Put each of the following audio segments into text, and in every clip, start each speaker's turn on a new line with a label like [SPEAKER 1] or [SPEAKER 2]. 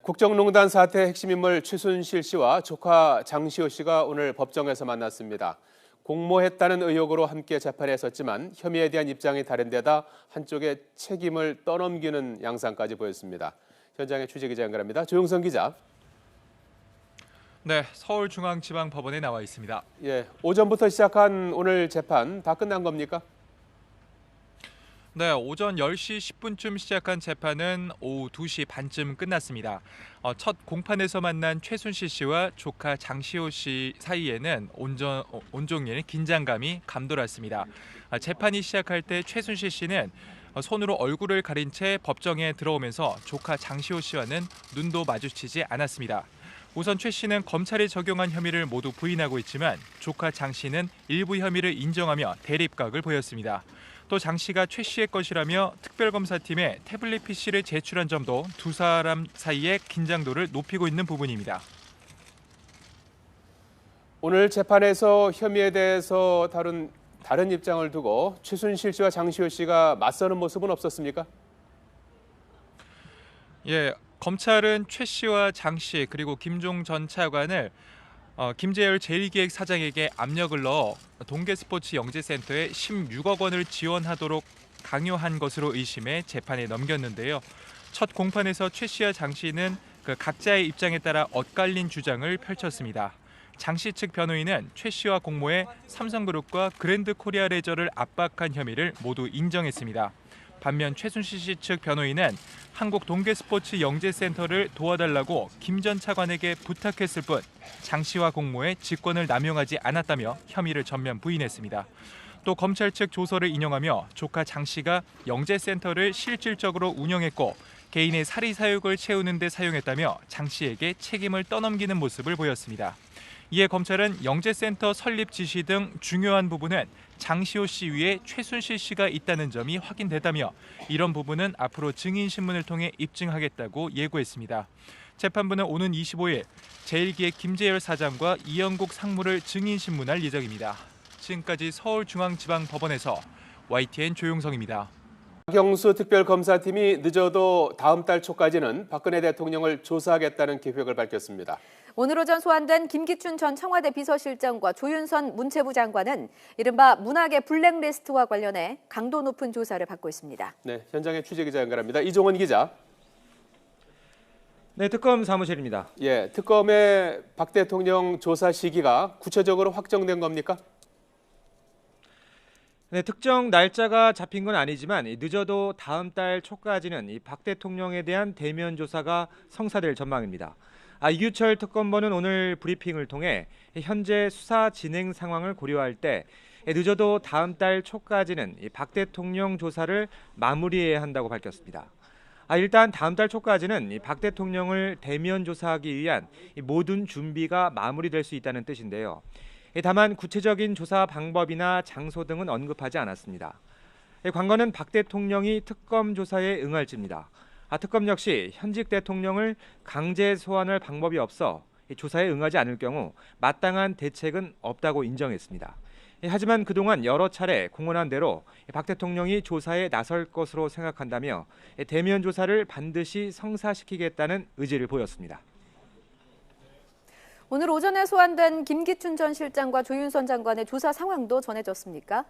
[SPEAKER 1] 국정농단 사태 핵심 인물 최순실 씨와 조카 장시호 씨가 오늘 법정에서 만났습니다. 공모했다는 의혹으로 함께 재판에 섰지만 혐의에 대한 입장이 다른 데다 한쪽에 책임을 떠넘기는 양상까지 보였습니다. 현장에 취재기자 연결합니다. 조용선 기자.
[SPEAKER 2] 네, 서울중앙지방법원에 나와 있습니다.
[SPEAKER 1] 오전부터 시작한 오늘 재판 다 끝난 겁니까?
[SPEAKER 2] 네, 오전 10시 10분쯤 시작한 재판은 오후 2시 반쯤 끝났습니다. 첫 공판에서 만난 최순실 씨와 조카 장시호 씨 사이에는 온종일 긴장감이 감돌았습니다. 재판이 시작할 때 최순실 씨는 손으로 얼굴을 가린 채 법정에 들어오면서 조카 장시호 씨와는 눈도 마주치지 않았습니다. 우선 최 씨는 검찰이 적용한 혐의를 모두 부인하고 있지만 조카 장 씨는 일부 혐의를 인정하며 대립각을 보였습니다. 또 장 씨가 최 씨의 것이라며 특별검사팀에 태블릿 PC를 제출한 점도 두 사람 사이의 긴장도를 높이고 있는 부분입니다.
[SPEAKER 1] 오늘 재판에서 혐의에 대해서 다른 입장을 두고 최순실 씨와 장시호 씨가 맞서는 모습은 없었습니까?
[SPEAKER 2] 검찰은 최 씨와 장 씨 그리고 김종 전 차관을 김재열 제1기획 사장에게 압력을 넣어 동계스포츠 영재센터에 16억 원을 지원하도록 강요한 것으로 의심해 재판에 넘겼는데요. 첫 공판에서 최 씨와 장 씨는 각자의 입장에 따라 엇갈린 주장을 펼쳤습니다. 장 씨 측 변호인은 최 씨와 공모해 삼성그룹과 그랜드코리아레저를 압박한 혐의를 모두 인정했습니다. 반면 최순실 씨 측 변호인은 한국 동계스포츠 영재센터를 도와달라고 김 전 차관에게 부탁했을 뿐 장 씨와 공모에 직권을 남용하지 않았다며 혐의를 전면 부인했습니다. 또 검찰 측 조서를 인용하며 조카 장 씨가 영재센터를 실질적으로 운영했고 개인의 사리사욕을 채우는 데 사용했다며 장 씨에게 책임을 떠넘기는 모습을 보였습니다. 이에 검찰은 영재센터 설립 지시 등 중요한 부분은 장시호 씨 위에 최순실 씨가 있다는 점이 확인되다며 이런 부분은 앞으로 증인신문을 통해 입증하겠다고 예고했습니다. 재판부는 오는 25일 제1기의 김재열 사장과 이영국 상무를 증인신문할 예정입니다. 지금까지 서울중앙지방법원에서 YTN 조용성입니다.
[SPEAKER 1] 박영수 특별검사팀이 늦어도 다음 달 초까지는 박근혜 대통령을 조사하겠다는 계획을 밝혔습니다.
[SPEAKER 3] 오늘 오전 소환된 김기춘 전 청와대 비서실장과 조윤선 문체부 장관은 이른바 문학의 블랙리스트와 관련해 강도 높은 조사를 받고 있습니다.
[SPEAKER 1] 네, 현장에 취재기자 연결합니다. 이종원 기자.
[SPEAKER 4] 네, 특검 사무실입니다.
[SPEAKER 1] 특검의 박 대통령 조사 시기가 구체적으로 확정된 겁니까?
[SPEAKER 4] 네, 특정 날짜가 잡힌 건 아니지만 늦어도 다음 달 초까지는 박 대통령에 대한 대면 조사가 성사될 전망입니다. 이규철 특검보는 오늘 브리핑을 통해 현재 수사 진행 상황을 고려할 때 늦어도 다음 달 초까지는 박 대통령 조사를 마무리해야 한다고 밝혔습니다. 일단 다음 달 초까지는 박 대통령을 대면 조사하기 위한 모든 준비가 마무리될 수 있다는 뜻인데요. 다만 구체적인 조사 방법이나 장소 등은 언급하지 않았습니다. 관건은 박 대통령이 특검 조사에 응할지입니다. 특검 역시 현직 대통령을 강제 소환할 방법이 없어 조사에 응하지 않을 경우 마땅한 대책은 없다고 인정했습니다. 하지만 그동안 여러 차례 공언한 대로 박 대통령이 조사에 나설 것으로 생각한다며 대면 조사를 반드시 성사시키겠다는 의지를 보였습니다.
[SPEAKER 3] 오늘 오전에 소환된 김기춘 전 실장과 조윤선 장관의 조사 상황도 전해졌습니까?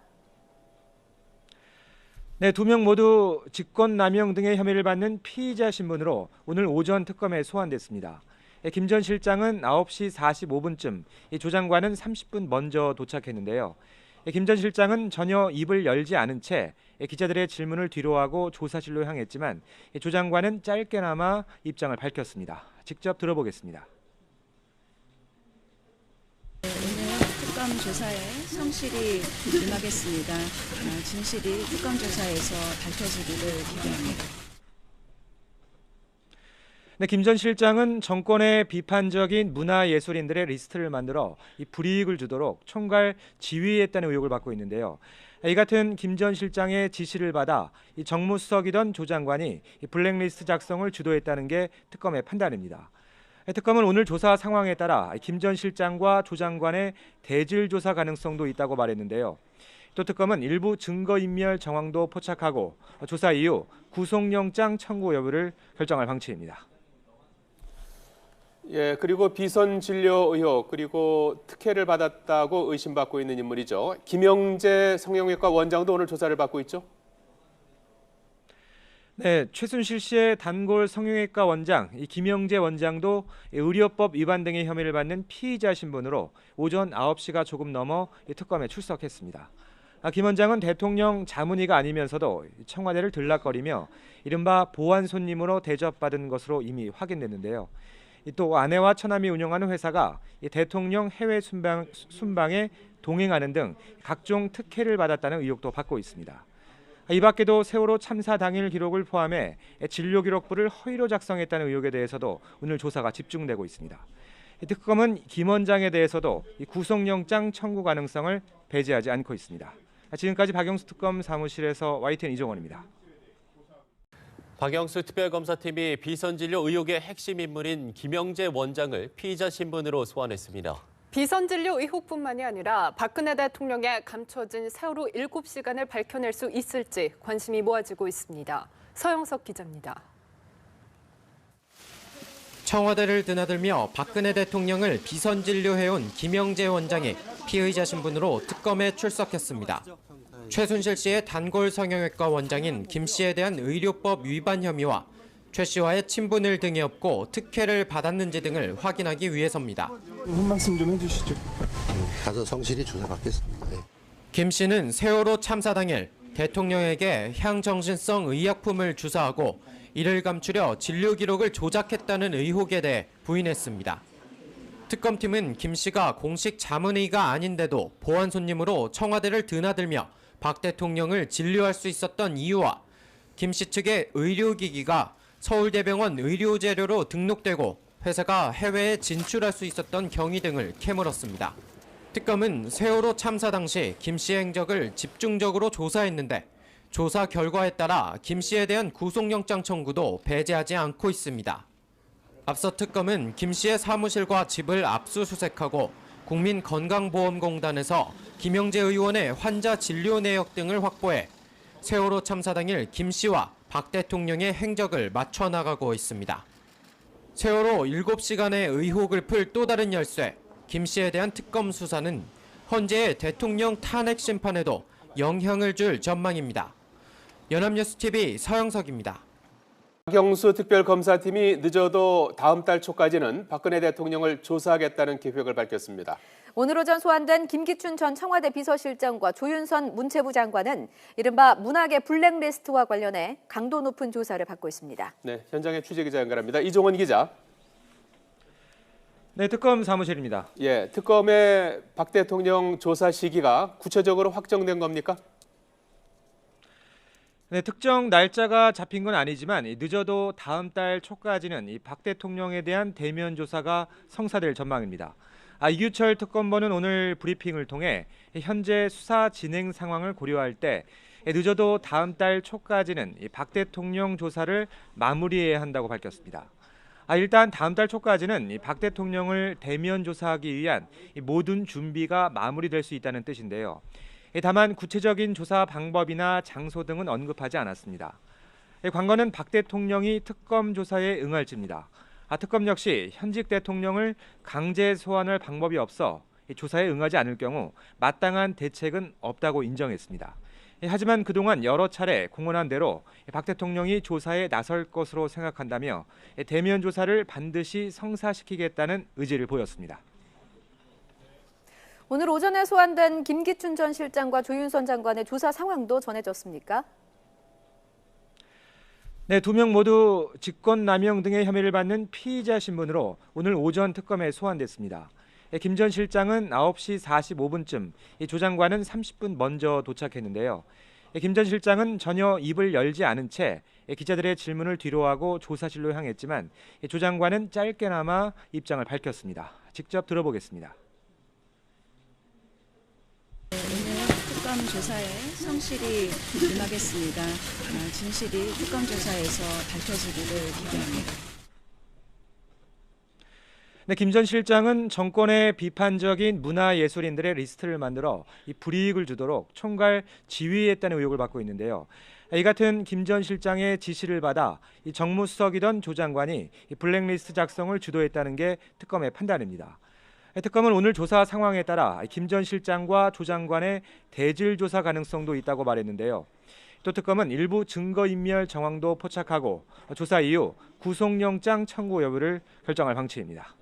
[SPEAKER 4] 네, 두 명 모두 직권남용 등의 혐의를 받는 피의자 신분으로 오늘 오전 특검에 소환됐습니다. 김 전 실장은 9시 45분쯤, 조 장관은 30분 먼저 도착했는데요. 김 전 실장은 전혀 입을 열지 않은 채 기자들의 질문을 뒤로하고 조사실로 향했지만 조 장관은 짧게나마 입장을 밝혔습니다. 직접 들어보겠습니다.
[SPEAKER 5] 특검 조사에 성실히 임하겠습니다. 진실이 특검 조사에서 밝혀지기를 기대합니다.
[SPEAKER 4] 네, 김 전 실장은 정권의 비판적인 문화예술인들의 리스트를 만들어 불이익을 주도록 총괄 지휘했다는 의혹을 받고 있는데요. 이 같은 김 전 실장의 지시를 받아 정무수석이던 조 장관이 블랙리스트 작성을 주도했다는 게 특검의 판단입니다. 특검은 오늘 조사 상황에 따라 김 전 실장과 조 장관의 대질 조사 가능성도 있다고 말했는데요. 또 특검은 일부 증거인멸 정황도 포착하고 조사 이후 구속영장 청구 여부를 결정할 방침입니다.
[SPEAKER 1] 예, 그리고 비선 진료 의혹 그리고 특혜를 받았다고 의심받고 있는 인물이죠. 김영재 성형외과 원장도 오늘 조사를 받고 있죠.
[SPEAKER 4] 네, 최순실 씨의 단골 성형외과 원장 이 김영재 원장도 의료법 위반 등의 혐의를 받는 피의자 신분으로 오전 9시가 조금 넘어 이 특검에 출석했습니다. 김 원장은 대통령 자문의가 아니면서도 청와대를 들락거리며 이른바 보안 손님으로 대접받은 것으로 이미 확인됐는데요. 또 아내와 처남이 운영하는 회사가 대통령 해외 순방에 동행하는 등 각종 특혜를 받았다는 의혹도 받고 있습니다. 이 밖에도 세월호 참사 당일 기록을 포함해 진료기록부를 허위로 작성했다는 의혹에 대해서도 오늘 조사가 집중되고 있습니다. 특검은 김 원장에 대해서도 구속영장 청구 가능성을 배제하지 않고 있습니다. 지금까지 박영수 특검 사무실에서 YTN 이종원입니다.
[SPEAKER 6] 박영수 특별검사팀이 비선진료 의혹의 핵심 인물인 김영재 원장을 피의자 신분으로 소환했습니다.
[SPEAKER 7] 비선진료 의혹뿐만이 아니라 박근혜 대통령의 감춰진 세월호 7시간을 밝혀낼 수 있을지 관심이 모아지고 있습니다. 서영석 기자입니다.
[SPEAKER 8] 청와대를 드나들며 박근혜 대통령을 비선진료해온 김영재 원장이 피의자 신분으로 특검에 출석했습니다. 최순실 씨의 단골 성형외과 원장인 김 씨에 대한 의료법 위반 혐의와 최 씨와의 친분을 등에 업고 특혜를 받았는지 등을 확인하기 위해서입니다.
[SPEAKER 9] 한 말씀 좀 해주시죠.
[SPEAKER 10] 가서 성실히 조사받겠습니다. 네.
[SPEAKER 8] 김 씨는 세월호 참사 당일 대통령에게 향정신성 의약품을 주사하고 이를 감추려 진료 기록을 조작했다는 의혹에 대해 부인했습니다. 특검팀은 김 씨가 공식 자문의가 아닌데도 보안 손님으로 청와대를 드나들며 박 대통령을 진료할 수 있었던 이유와 김 씨 측의 의료기기가 서울대병원 의료재료로 등록되고 회사가 해외에 진출할 수 있었던 경위 등을 캐물었습니다. 특검은 세월호 참사 당시 김 씨의 행적을 집중적으로 조사했는데 조사 결과에 따라 김 씨에 대한 구속영장 청구도 배제하지 않고 있습니다. 앞서 특검은 김 씨의 사무실과 집을 압수수색하고 국민건강보험공단에서 김영재 의원의 환자 진료 내역 등을 확보해 세월호 참사 당일 김 씨와 박 대통령의 행적을 맞춰 나가고 있습니다. 세월호 7시간의 의혹을 풀 또 다른 열쇠, 김 씨에 대한 특검 수사는 헌재의 대통령 탄핵 심판에도 영향을 줄 전망입니다. 연합뉴스TV 서영석입니다.
[SPEAKER 1] 박영수 특별검사팀이 늦어도 다음 달 초까지는 박근혜 대통령을 조사하겠다는 계획을 밝혔습니다.
[SPEAKER 3] 오늘 오전 소환된 김기춘 전 청와대 비서실장과 조윤선 문체부 장관은 이른바 문학의 블랙리스트와 관련해 강도 높은 조사를 받고 있습니다.
[SPEAKER 1] 네, 현장에 취재기자 연결합니다. 이종원 기자.
[SPEAKER 4] 네, 특검 사무실입니다.
[SPEAKER 1] 예, 특검의 박 대통령 조사 시기가 구체적으로 확정된 겁니까?
[SPEAKER 4] 네, 특정 날짜가 잡힌 건 아니지만 늦어도 다음 달 초까지는 이 박 대통령에 대한 대면 조사가 성사될 전망입니다. 이규철 특검본은 오늘 브리핑을 통해 현재 수사 진행 상황을 고려할 때 늦어도 다음 달 초까지는 이 박 대통령 조사를 마무리해야 한다고 밝혔습니다. 일단 다음 달 초까지는 이 박 대통령을 대면 조사하기 위한 이 모든 준비가 마무리될 수 있다는 뜻인데요. 다만 구체적인 조사 방법이나 장소 등은 언급하지 않았습니다. 관건은 박 대통령이 특검 조사에 응할지입니다. 특검 역시 현직 대통령을 강제 소환할 방법이 없어 조사에 응하지 않을 경우 마땅한 대책은 없다고 인정했습니다. 하지만 그동안 여러 차례 공언한 대로 박 대통령이 조사에 나설 것으로 생각한다며 대면 조사를 반드시 성사시키겠다는 의지를 보였습니다.
[SPEAKER 3] 오늘 오전에 소환된 김기춘 전 실장과 조윤선 장관의 조사 상황도 전해졌습니까?
[SPEAKER 4] 네, 두 명 모두 직권남용 등의 혐의를 받는 피의자 신분으로 오늘 오전 특검에 소환됐습니다. 김 전 실장은 9시 45분쯤, 조 장관은 30분 먼저 도착했는데요. 김 전 실장은 전혀 입을 열지 않은 채 기자들의 질문을 뒤로하고 조사실로 향했지만 조 장관은 짧게나마 입장을 밝혔습니다. 직접 들어보겠습니다.
[SPEAKER 5] 오늘 특검 조사에 성실히 임하겠습니다. 진실이 특검 조사에서 밝혀지기를 기대합니다.
[SPEAKER 4] 네, 김 전 실장은 정권의 비판적인 문화예술인들의 리스트를 만들어 이 불이익을 주도록 총괄 지휘했다는 의혹을 받고 있는데요. 이 같은 김 전 실장의 지시를 받아 이 정무수석이던 조 장관이 이 블랙리스트 작성을 주도했다는 게 특검의 판단입니다. 특검은 오늘 조사 상황에 따라 김 전 실장과 조 장관의 대질 조사 가능성도 있다고 말했는데요. 또 특검은 일부 증거인멸 정황도 포착하고 조사 이후 구속영장 청구 여부를 결정할 방침입니다.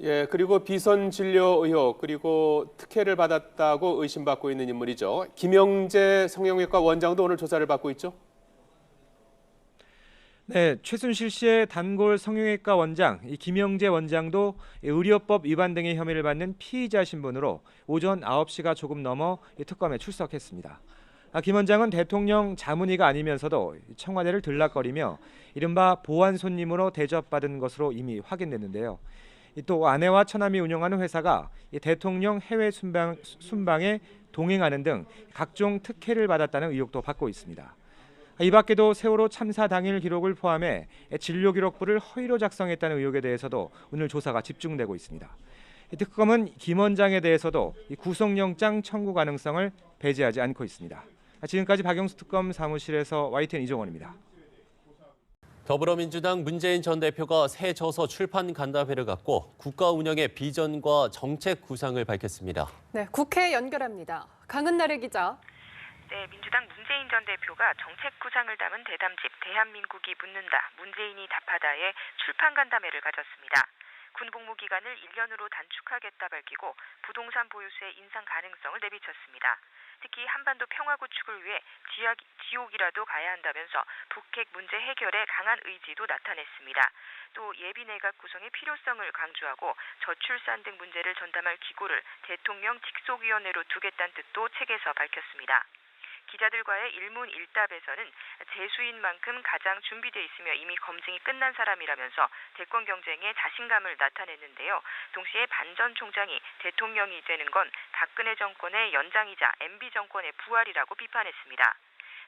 [SPEAKER 1] 예, 그리고 비선 진료 의혹 그리고 특혜를 받았다고 의심받고 있는 인물이죠. 김영재 성형외과 원장도 오늘 조사를 받고 있죠.
[SPEAKER 4] 네, 최순실 씨의 단골 성형외과 원장 이 김영재 원장도 의료법 위반 등의 혐의를 받는 피의자 신분으로 오전 9시가 조금 넘어 특검에 출석했습니다. 김 원장은 대통령 자문의가 아니면서도 청와대를 들락거리며 이른바 보안 손님으로 대접받은 것으로 이미 확인됐는데요. 또 아내와 처남이 운영하는 회사가 대통령 해외 순방에 동행하는 등 각종 특혜를 받았다는 의혹도 받고 있습니다. 이 밖에도 세월호 참사 당일 기록을 포함해 진료 기록부를 허위로 작성했다는 의혹에 대해서도 오늘 조사가 집중되고 있습니다. 특검은 김 원장에 대해서도 구속영장 청구 가능성을 배제하지 않고 있습니다. 지금까지 박영수 특검 사무실에서 YTN 이종원입니다.
[SPEAKER 6] 더불어민주당 문재인 전 대표가 새 저서 출판 간담회를 갖고 국가 운영의 비전과 정책 구상을 밝혔습니다.
[SPEAKER 7] 네, 국회 연결합니다. 강은나래 기자.
[SPEAKER 11] 네, 민주당 문재인 전 대표가 정책 구상을 담은 대담집 대한민국이 묻는다, 문재인이 답하다의 출판 간담회를 가졌습니다. 군 복무 기간을 1년으로 단축하겠다 밝히고 부동산 보유세의 인상 가능성을 내비쳤습니다. 특히 한반도 평화 구축을 위해 지옥이라도 가야 한다면서 북핵 문제 해결에 강한 의지도 나타냈습니다. 또 예비 내각 구성의 필요성을 강조하고 저출산 등 문제를 전담할 기구를 대통령 직속위원회로 두겠다는 뜻도 책에서 밝혔습니다. 기자들과의 일문일답에서는 재수인 만큼 가장 준비돼 있으며 이미 검증이 끝난 사람이라면서 대권 경쟁에 자신감을 나타냈는데요. 동시에 반 전 총장이 대통령이 되는 건 박근혜 정권의 연장이자 MB 정권의 부활이라고 비판했습니다.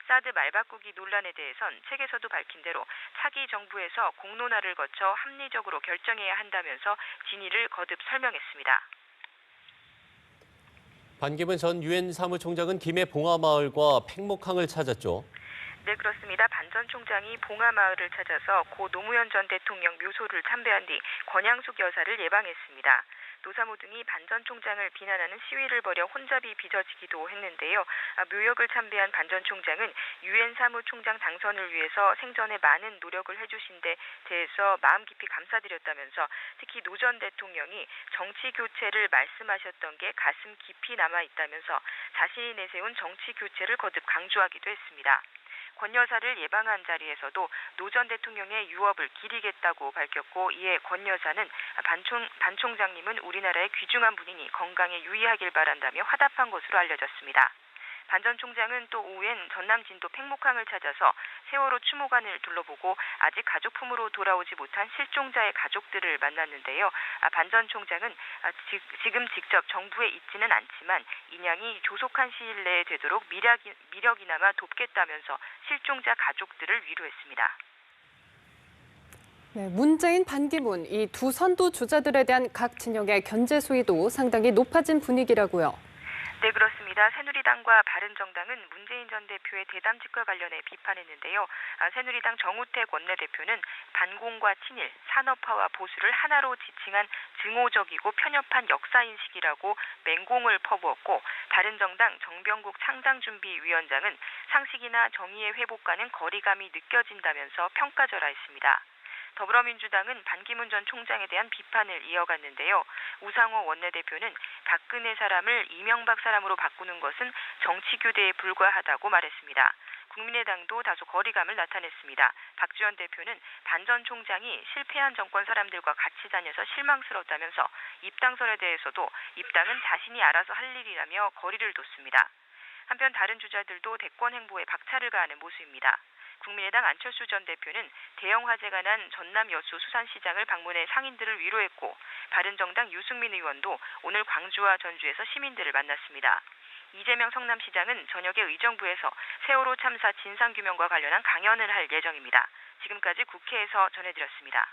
[SPEAKER 11] 사드 말바꾸기 논란에 대해선 책에서도 밝힌 대로 차기 정부에서 공론화를 거쳐 합리적으로 결정해야 한다면서 진위를 거듭 설명했습니다.
[SPEAKER 6] 반기문 전 유엔 사무총장은 김해 봉화마을과 팽목항을 찾았죠.
[SPEAKER 11] 네, 그렇습니다. 반 전 총장이 봉화마을을 찾아서 고 노무현 전 대통령 묘소를 참배한 뒤 권양숙 여사를 예방했습니다. 노사모 등이 반 전 총장을 비난하는 시위를 벌여 혼잡이 빚어지기도 했는데요. 묘역을 참배한 반 전 총장은 유엔 사무총장 당선을 위해서 생전에 많은 노력을 해주신 데 대해서 마음 깊이 감사드렸다면서 특히 노 전 대통령이 정치 교체를 말씀하셨던 게 가슴 깊이 남아있다면서 자신이 내세운 정치 교체를 거듭 강조하기도 했습니다. 권 여사를 예방한 자리에서도 노 전 대통령의 유업을 기리겠다고 밝혔고, 이에 권 여사는 반 총장님은 우리나라의 귀중한 분이니 건강에 유의하길 바란다며 화답한 것으로 알려졌습니다. 반 전 총장은 또 오후엔 전남 진도 팽목항을 찾아서 세월호 추모관을 둘러보고 아직 가족품으로 돌아오지 못한 실종자의 가족들을 만났는데요. 반 전 총장은 지금 직접 정부에 있지는 않지만 인양이 조속한 시일 내에 되도록 미력이나마 돕겠다면서 실종자 가족들을 위로했습니다.
[SPEAKER 7] 네, 문재인, 반기문 이 두 선두 주자들에 대한 각 진영의 견제 수위도 상당히 높아진 분위기라고요.
[SPEAKER 11] 네, 그렇습니다. 새누리당과 바른정당은 문재인 전 대표의 대담집과 관련해 비판했는데요. 새누리당 정우택 원내대표는 반공과 친일, 산업화와 보수를 하나로 지칭한 증오적이고 편협한 역사인식이라고 맹공을 퍼부었고, 바른정당 정병국 창당준비위원장은 상식이나 정의의 회복과는 거리감이 느껴진다면서 평가절하했습니다. 더불어민주당은 반기문 전 총장에 대한 비판을 이어갔는데요. 우상호 원내대표는 박근혜 사람을 이명박 사람으로 바꾸는 것은 정치교대에 불과하다고 말했습니다. 국민의당도 다소 거리감을 나타냈습니다. 박지원 대표는 반 전 총장이 실패한 정권 사람들과 같이 다녀서 실망스럽다면서 입당설에 대해서도 입당은 자신이 알아서 할 일이라며 거리를 뒀습니다. 한편 다른 주자들도 대권 행보에 박차를 가하는 모습입니다. 국민의당 안철수 전 대표는 대형 화재가 난 전남 여수 수산시장을 방문해 상인들을 위로했고, 바른정당 유승민 의원도 오늘 광주와 전주에서 시민들을 만났습니다. 이재명 성남시장은 저녁에 의정부에서 세월호 참사 진상규명과 관련한 강연을 할 예정입니다. 지금까지 국회에서 전해드렸습니다.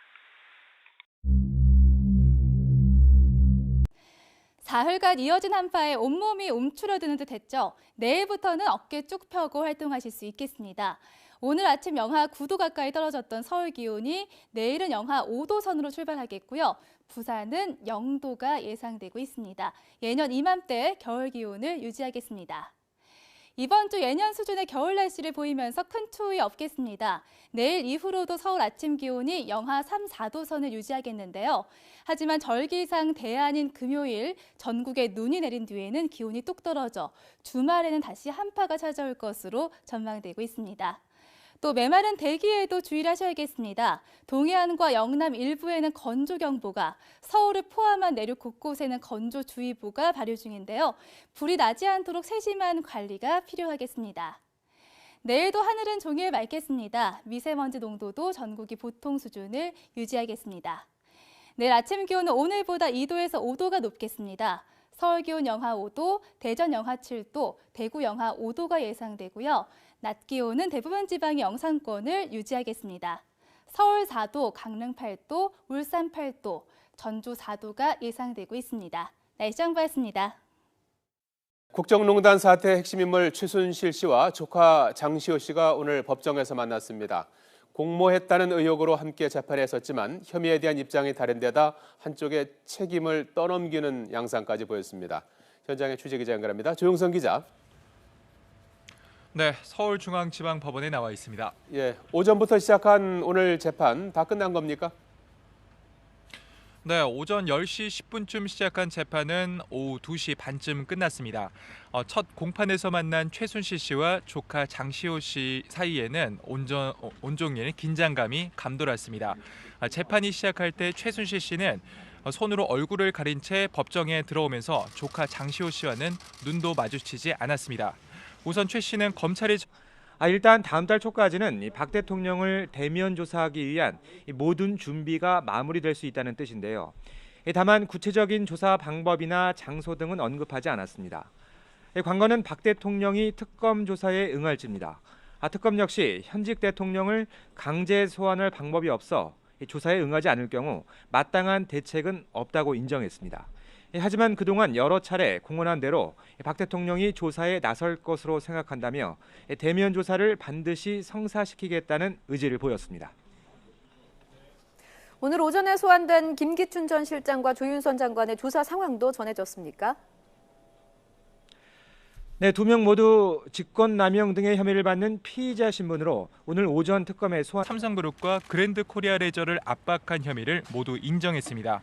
[SPEAKER 12] 사흘간 이어진 한파에 온몸이 움츠러드는 듯 했죠. 내일부터는 어깨 쭉 펴고 활동하실 수 있겠습니다. 오늘 아침 영하 9도 가까이 떨어졌던 서울 기온이 내일은 영하 5도 선으로 출발하겠고요. 부산은 0도가 예상되고 있습니다. 예년 이맘때 겨울 기온을 유지하겠습니다. 이번 주 예년 수준의 겨울 날씨를 보이면서 큰 추위 없겠습니다. 내일 이후로도 서울 아침 기온이 영하 3, 4도 선을 유지하겠는데요. 하지만 절기상 대안인 금요일 전국에 눈이 내린 뒤에는 기온이 뚝 떨어져 주말에는 다시 한파가 찾아올 것으로 전망되고 있습니다. 또 메마른 대기에도 주의를 하셔야겠습니다. 동해안과 영남 일부에는 건조경보가, 서울을 포함한 내륙 곳곳에는 건조주의보가 발효 중인데요. 불이 나지 않도록 세심한 관리가 필요하겠습니다. 내일도 하늘은 종일 맑겠습니다. 미세먼지 농도도 전국이 보통 수준을 유지하겠습니다. 내일 아침 기온은 오늘보다 2도에서 5도가 높겠습니다. 서울 기온 영하 5도, 대전 영하 7도, 대구 영하 5도가 예상되고요. 낮 기온은 대부분 지방의 영상권을 유지하겠습니다. 서울 4도, 강릉 8도, 울산 8도, 전주 4도가 예상되고 있습니다. 날씨 정보였습니다.
[SPEAKER 1] 국정농단 사태 핵심 인물 최순실 씨와 조카 장시호 씨가 오늘 법정에서 만났습니다. 공모했다는 의혹으로 함께 재판에 섰지만 혐의에 대한 입장이 다른 데다 한쪽에 책임을 떠넘기는 양상까지 보였습니다. 현장에 취재기자 연결합니다. 조용선 기자.
[SPEAKER 2] 네, 서울중앙지방법원에 나와 있습니다.
[SPEAKER 1] 예, 오전부터 시작한 오늘 재판 다 끝난 겁니까?
[SPEAKER 2] 네, 오전 10시 10분쯤 시작한 재판은 오후 2시 반쯤 끝났습니다. 첫 공판에서 만난 최순실 씨와 조카 장시호 씨 사이에는 온종일 긴장감이 감돌았습니다. 재판이 시작할 때 최순실 씨는 손으로 얼굴을 가린 채 법정에 들어오면서 조카 장시호 씨와는 눈도 마주치지 않았습니다. 우선 최 씨는 검찰이
[SPEAKER 4] 일단 다음 달 초까지는 박 대통령을 대면 조사하기 위한 모든 준비가 마무리될 수 있다는 뜻인데요. 다만 구체적인 조사 방법이나 장소 등은 언급하지 않았습니다. 관건은 박 대통령이 특검 조사에 응할지입니다. 특검 역시 현직 대통령을 강제 소환할 방법이 없어 조사에 응하지 않을 경우 마땅한 대책은 없다고 인정했습니다. 하지만 그동안 여러 차례 공언한 대로 박 대통령이 조사에 나설 것으로 생각한다며 대면 조사를 반드시 성사시키겠다는 의지를 보였습니다.
[SPEAKER 3] 오늘 오전에 소환된 김기춘 전 실장과 조윤선 장관의 조사 상황도 전해졌습니까?
[SPEAKER 4] 네, 두 명 모두 직권남용 등의 혐의를 받는 피의자 신분으로 오늘 오전 특검에 소환.
[SPEAKER 2] 삼성그룹과 그랜드코리아 레저를 압박한 혐의를 모두 인정했습니다.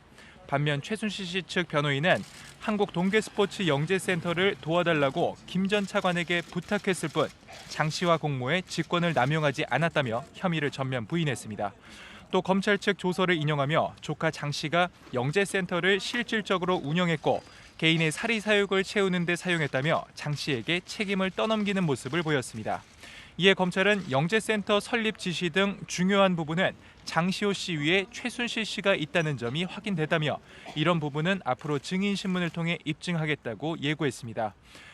[SPEAKER 2] 반면 최순실 씨 측 변호인은 한국 동계스포츠 영재센터를 도와달라고 김 전 차관에게 부탁했을 뿐 장 씨와 공모에 직권을 남용하지 않았다며 혐의를 전면 부인했습니다. 또 검찰 측 조서를 인용하며 조카 장 씨가 영재센터를 실질적으로 운영했고 개인의 사리 사욕을 채우는 데 사용했다며 장 씨에게 책임을 떠넘기는 모습을 보였습니다. 이에 검찰은 영재센터 설립 지시 등 중요한 부분은 장시호 씨 위에 최순실 씨가 있다는 점이 확인됐다며 이런 부분은 앞으로 증인신문을 통해 입증하겠다고 예고했습니다.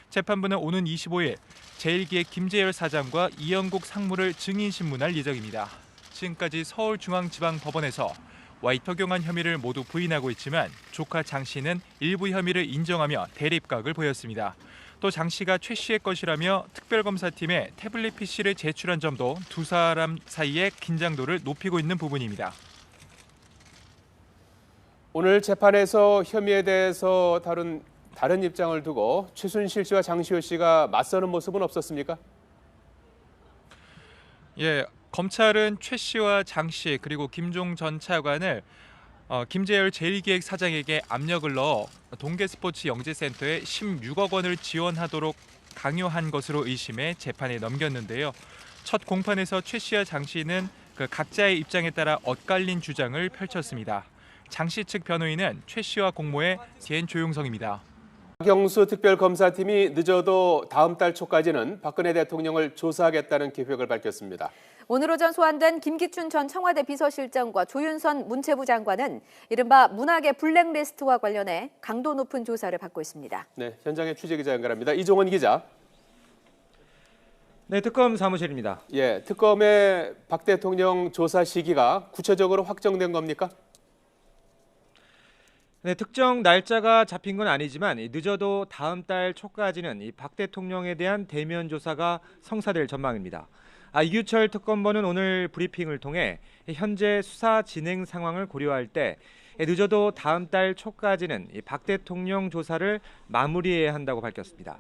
[SPEAKER 2] 재판부는 오는 25일 제1기획 김재열 사장과 이영국 상무를 증인신문할 예정입니다. 지금까지 서울중앙지방법원에서 와이터경한 혐의를 모두 부인하고 있지만 조카 장 씨는 일부 혐의를 인정하며 대립각을 보였습니다. 또 장 씨가 최 씨의 것이라며 특별검사팀에 태블릿 PC를 제출한 점도 두 사람 사이의 긴장도를 높이고 있는 부분입니다.
[SPEAKER 1] 오늘 재판에서 혐의에 대해서 다른 입장을 두고 최순실 씨와 장시호 씨가 맞서는 모습은 없었습니까?
[SPEAKER 2] 예, 검찰은 최 씨와 장 씨 그리고 김종 전 차관을 김재열 제1기획 사장에게 압력을 넣어 동계스포츠 영재센터에 16억 원을 지원하도록 강요한 것으로 의심해 재판에 넘겼는데요. 첫 공판에서 최 씨와 장 씨는 각자의 입장에 따라 엇갈린 주장을 펼쳤습니다. 장 씨 측 변호인은 최 씨와 공모의 조용성입니다.
[SPEAKER 1] 박영수 특별검사팀이 늦어도 다음 달 초까지는 박근혜 대통령을 조사하겠다는 계획을 밝혔습니다.
[SPEAKER 3] 오늘 오전 소환된 김기춘 전 청와대 비서실장과 조윤선 문체부 장관은 이른바 문학의 블랙리스트와 관련해 강도 높은 조사를 받고 있습니다.
[SPEAKER 1] 네, 현장에 취재기자 연결합니다. 이종원 기자.
[SPEAKER 4] 네, 특검 사무실입니다.
[SPEAKER 1] 예, 특검의 박 대통령 조사 시기가 구체적으로 확정된 겁니까?
[SPEAKER 4] 네, 특정 날짜가 잡힌 건 아니지만 늦어도 다음 달 초까지는 이 박 대통령에 대한 대면 조사가 성사될 전망입니다. 이규철 특검본은 오늘 브리핑을 통해 현재 수사 진행 상황을 고려할 때 늦어도 다음 달 초까지는 박 대통령 조사를 마무리해야 한다고 밝혔습니다.